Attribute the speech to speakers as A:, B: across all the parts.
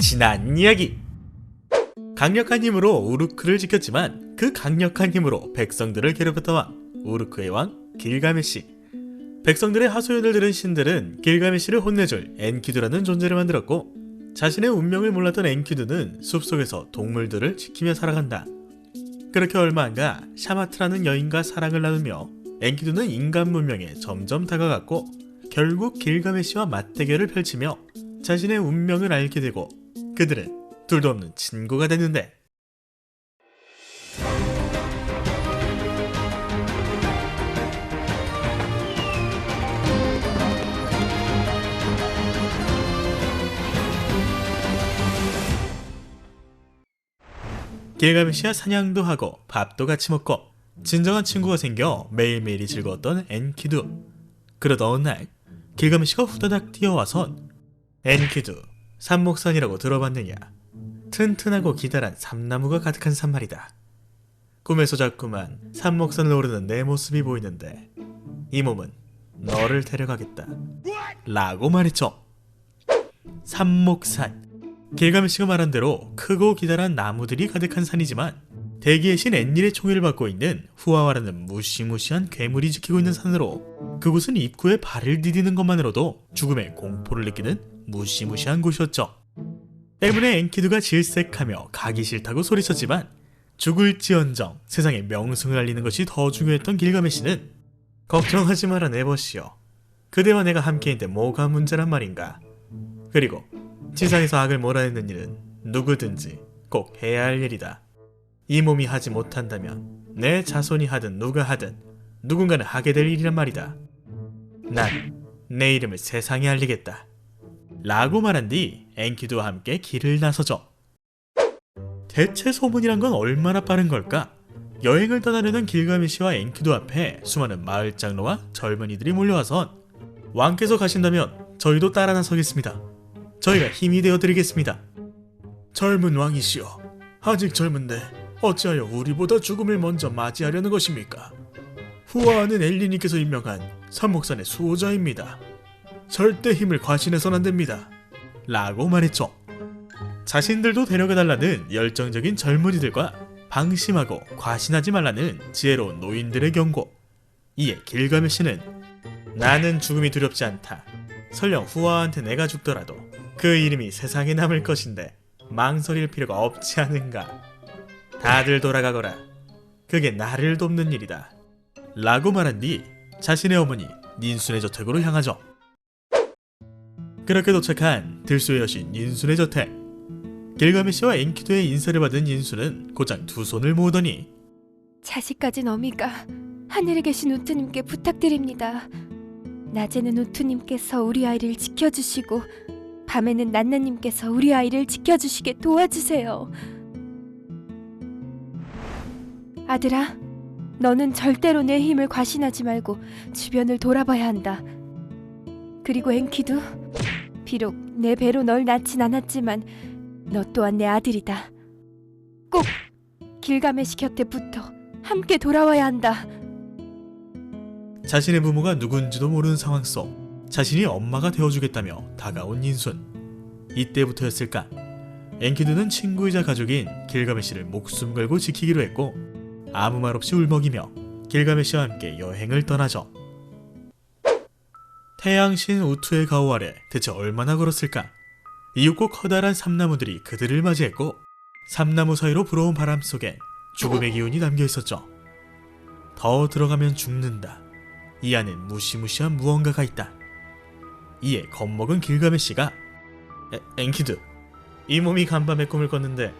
A: 지난 이야기. 강력한 힘으로 우루크를 지켰지만 그 강력한 힘으로 백성들을 괴롭혔던 왕, 우루크의 왕 길가메시. 백성들의 하소연을 들은 신들은 길가메시를 혼내줄 엔키두라는 존재를 만들었고, 자신의 운명을 몰랐던 엔키두는 숲속에서 동물들을 지키며 살아간다. 그렇게 얼마 안가 샤마트라는 여인과 사랑을 나누며 엔키두는 인간 문명에 점점 다가갔고, 결국 길가메시와 맞대결을 펼치며 자신의 운명을 알게 되고, 그들은 둘도 없는 친구가 됐는데, 길가메시와 사냥도 하고 밥도 같이 먹고 진정한 친구가 생겨 매일매일이 즐거웠던 엔키두. 그러던 어느 날 길가메시가 후다닥 뛰어와선, 엔키두, 삽목산이라고 들어봤느냐? 튼튼하고 기다란 삼나무가 가득한 산 말이다. 꿈에서 자꾸만 삽목산을 오르는 내 모습이 보이는데 이 몸은 너를 데려가겠다 라고 말했죠. 삽목산, 길가메시가 말한 대로 크고 기다란 나무들이 가득한 산이지만 대기의 신 엔릴의 총애를 받고 있는 후아와라는 무시무시한 괴물이 지키고 있는 산으로, 그곳은 입구에 발을 디디는 것만으로도 죽음의 공포를 느끼는 무시무시한 곳이었죠. 때문에 엔키두가 질색하며 가기 싫다고 소리쳤지만 죽을지언정 세상에 명성을 알리는 것이 더 중요했던 길가메시는, 걱정하지 마라 네버시여, 그대와 내가 함께인데 뭐가 문제란 말인가. 그리고 지상에서 악을 몰아내는 일은 누구든지 꼭 해야 할 일이다. 이 몸이 하지 못한다면 내 자손이 하든 누가 하든 누군가는 하게 될 일이란 말이다. 난 내 이름을 세상에 알리겠다 라고 말한 뒤 엔키두와 함께 길을 나서죠. 대체 소문이란 건 얼마나 빠른 걸까? 여행을 떠나려는 길가메시와 엔키두 앞에 수많은 마을 장로와 젊은이들이 몰려와선, 왕께서 가신다면 저희도 따라 나서겠습니다. 저희가 힘이 되어드리겠습니다. 젊은 왕이시여, 아직 젊은데 어찌하여 우리보다 죽음을 먼저 맞이하려는 것입니까? 후아하는 엘리님께서 임명한 삽목산의 수호자입니다. 절대 힘을 과신해선 안됩니다 라고 말했죠. 자신들도 데려가달라는 열정적인 젊은이들과 방심하고 과신하지 말라는 지혜로운 노인들의 경고. 이에 길가메시는, 나는 죽음이 두렵지 않다. 설령 후아한테 내가 죽더라도 그 이름이 세상에 남을 것인데 망설일 필요가 없지 않은가. 다들 돌아가거라. 그게 나를 돕는 일이다 라고 말한 뒤 자신의 어머니 닌순의 저택으로 향하죠. 그렇게 도착한 들소의 여신 닌순의 저택. 길가메시와 엔키두의 인사를 받은 닌순은 고작 두 손을 모으더니,
B: 자식 가진 어미가 하늘에 계신 우트님께 부탁드립니다. 낮에는 우트님께서 우리 아이를 지켜주시고 밤에는 난나님께서 우리 아이를 지켜주시게 도와주세요. 아들아, 너는 절대로 내 힘을 과신하지 말고 주변을 돌아봐야 한다. 그리고 엔키두, 비록 내 배로 널 낳진 않았지만 너 또한 내 아들이다. 꼭 길가메시 곁에 붙어 함께 돌아와야 한다.
A: 자신의 부모가 누군지도 모르는 상황 속 자신이 엄마가 되어주겠다며 다가온 닌순. 이때부터였을까, 엔키두는 친구이자 가족인 길가메시를 목숨 걸고 지키기로 했고, 아무 말 없이 울먹이며 길가메시와 함께 여행을 떠나죠. 태양신 우투의 가호 아래 대체 얼마나 걸었을까? 이윽고 커다란 삼나무들이 그들을 맞이했고, 삼나무 사이로 불어온 바람 속엔 죽음의 기운이 담겨있었죠. 더 들어가면 죽는다. 이 안엔 무시무시한 무언가가 있다. 이에 겁먹은 길가메시가, 엔키두, 이 몸이 간밤에 꿈을 꿨는데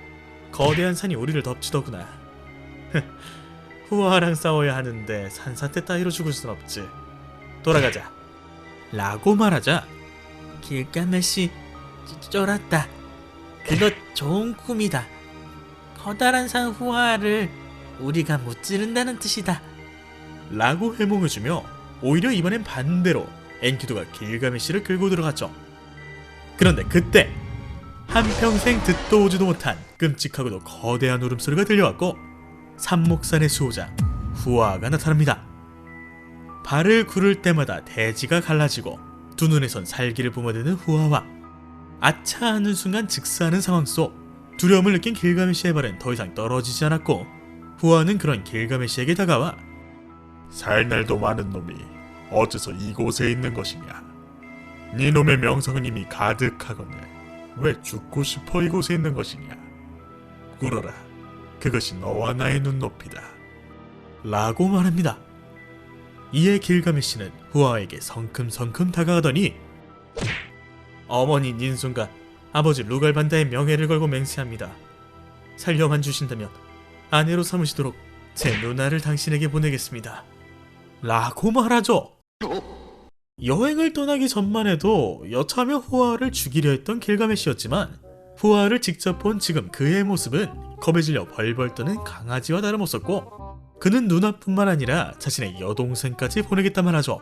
A: 거대한 산이 우리를 덮치더구나. 후아랑 싸워야 하는데 산사태 따위로 죽을 순 없지. 돌아가자 라고 말하자, 길가메시, 쫄았다. 그거 좋은 꿈이다. 커다란 산 후아를 우리가 무찌른다는 뜻이다 라고 해몽해주며, 오히려 이번엔 반대로 엔키두가 길가메시를 끌고 들어갔죠. 그런데 그때 한평생 듣도 오지도 못한 끔찍하고도 거대한 울음소리가 들려왔고, 삽목산의 수호자 후아가 나타납니다. 발을 구를 때마다 대지가 갈라지고 두 눈에선 살기를 뿜어대는 후아와 아차 하는 순간 즉사하는 상황 속 두려움을 느낀 길가메시의 발은 더 이상 떨어지지 않았고 후아는 그런 길가메시에게 다가와
C: 살 날도 많은 놈이 어째서 이곳에 있는 것이냐? 네 놈의 명성은 이미 가득하거늘 왜 죽고 싶어 이곳에 있는 것이냐? 꿇어라. 그것이 너와 나의 눈높이다.
A: 라고 말합니다. 이에 길가메시는 후아에게 성큼성큼 다가가더니 어머니 닌순과 아버지 루갈반다의 명예를 걸고 맹세합니다. 살려만 주신다면 아내로 삼으시도록 제 누나를 당신에게 보내겠습니다. 라고 말하죠. 여행을 떠나기 전만 해도 여차하면 후아를 죽이려 했던 길가메시였지만 후아를 직접 본 지금 그의 모습은 겁에 질려 벌벌 떠는 강아지와 다름없었고 그는 누나뿐만 아니라 자신의 여동생까지 보내겠다만 하죠.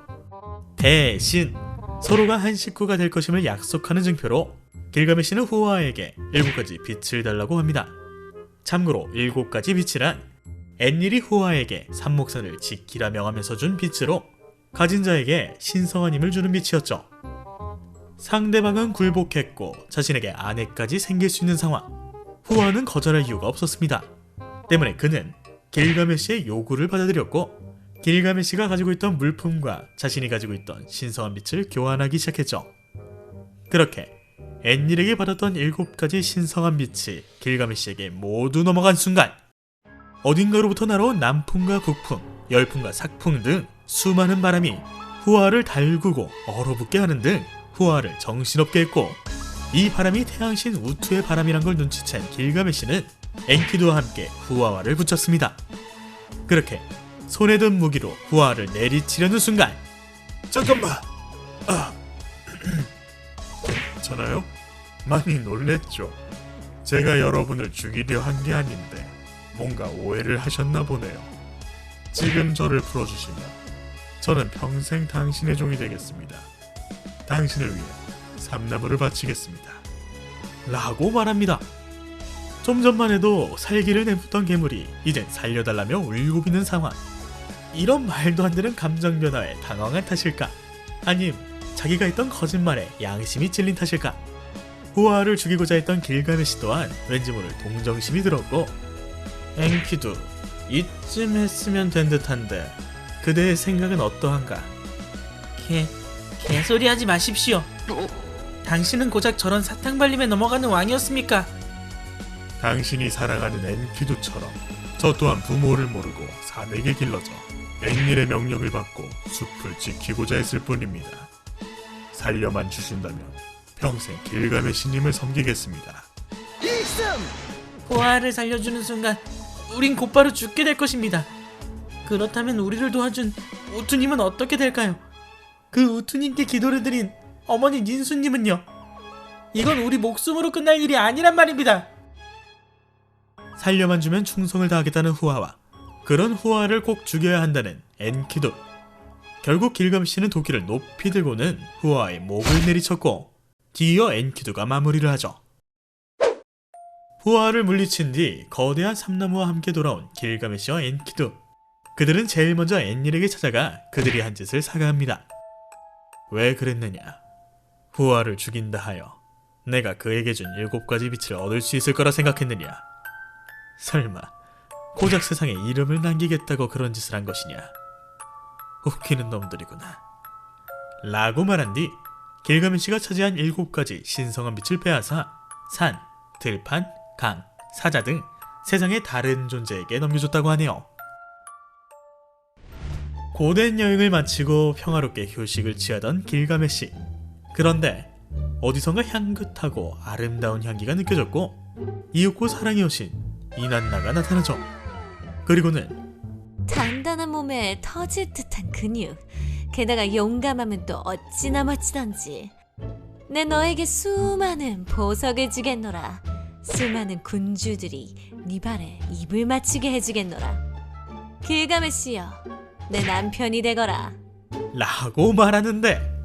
A: 대신 서로가 한 식구가 될 것임을 약속하는 증표로 길가메시는 후아에게 7가지 빛을 달라고 합니다. 참고로 7가지 빛이란 엔릴이 후아에게 산목산을 지키라 명하면서 준 빛으로 가진 자에게 신성한 힘을 주는 빛이었죠. 상대방은 굴복했고 자신에게 아내까지 생길 수 있는 상황. 후아는 거절할 이유가 없었습니다. 때문에 그는 길가메시의 요구를 받아들였고 길가메시가 가지고 있던 물품과 자신이 가지고 있던 신성한 빛을 교환하기 시작했죠. 그렇게 엔릴에게 받았던 7가지 신성한 빛이 길가메시에게 모두 넘어간 순간 어딘가로부터 날아온 남풍과 북풍, 열풍과 삭풍 등 수많은 바람이 후아를 달구고 얼어붙게 하는 등 후아를 정신없게 했고 이 바람이 태양신 우투의 바람이란 걸 눈치챈 길가메시는 엔키두와 함께 후아와를 붙였습니다. 그렇게 손에 든 무기로 후아를 내리치려는 순간
C: 잠깐만. 괜찮아요? 많이 놀랬죠? 제가 여러분을 죽이려 한 게 아닌데 뭔가 오해를 하셨나 보네요. 지금 저를 풀어주시면 저는 평생 당신의 종이 되겠습니다. 당신을 위해 삼나무를 바치겠습니다.
A: 라고 말합니다. 좀 전만 해도 살기를 내뿜던 괴물이 이젠 살려달라며 울고 비는 상황. 이런 말도 안 되는 감정 변화에 당황한 탓일까? 아님 자기가 했던 거짓말에 양심이 찔린 탓일까? 후아를 죽이고자 했던 길가메시 또한 왠지 모를 동정심이 들었고 엔키두, 이쯤 했으면 된 듯한데 그대의 생각은 어떠한가?
D: 개소리하지 마십시오. 당신은 고작 저런 사탕발림에 넘어가는 왕이었습니까?
C: 당신이 사랑하는 엔키두처럼 저 또한 부모를 모르고 산에게 길러져 엔릴의 명령을 받고 숲을 지키고자 했을 뿐입니다. 살려만 주신다면 평생 길가메시님을 섬기겠습니다.
D: 후아를 살려주는 순간 우린 곧바로 죽게 될 것입니다. 그렇다면 우리를 도와준 우투님은 어떻게 될까요? 그 우투님께 기도를 드린 어머니 닌수님은요? 이건 우리 목숨으로 끝날 일이 아니란 말입니다.
A: 살려만 주면 충성을 다하겠다는 후아와 그런 후아를 꼭 죽여야 한다는 엔키두. 결국 길가메시는 도끼를 높이 들고는 후아의 목을 내리쳤고 뒤이어 엔키두가 마무리를 하죠. 후아를 물리친 뒤 거대한 삼나무와 함께 돌아온 길가메시와 엔키두. 그들은 제일 먼저 엔릴에게 찾아가 그들이 한 짓을 사과합니다. 왜 그랬느냐? 후아를 죽인다 하여 내가 그에게 준 7가지 빛을 얻을 수 있을 거라 생각했느냐? 설마 고작 세상에 이름을 남기겠다고 그런 짓을 한 것이냐? 웃기는 놈들이구나. 라고 말한 뒤 길가메시가 차지한 7가지 신성한 빛을 빼앗아 산, 들판, 강, 사자 등 세상의 다른 존재에게 넘겨줬다고 하네요. 고된 여행을 마치고 평화롭게 휴식을 취하던 길가메시. 그런데 어디선가 향긋하고 아름다운 향기가 느껴졌고 이윽고 사랑이 오신 이난나가 나타나죠. 그리고는
E: 단단한 몸에 터질 듯한 근육, 게다가 용감하면 또 어찌나 멋지던지. 내 너에게 수많은 보석을 주겠노라. 수많은 군주들이 네 발에 입을 맞추게 해주겠노라. 길가메시여, 내 남편이 되거라.
A: 라고 말하는데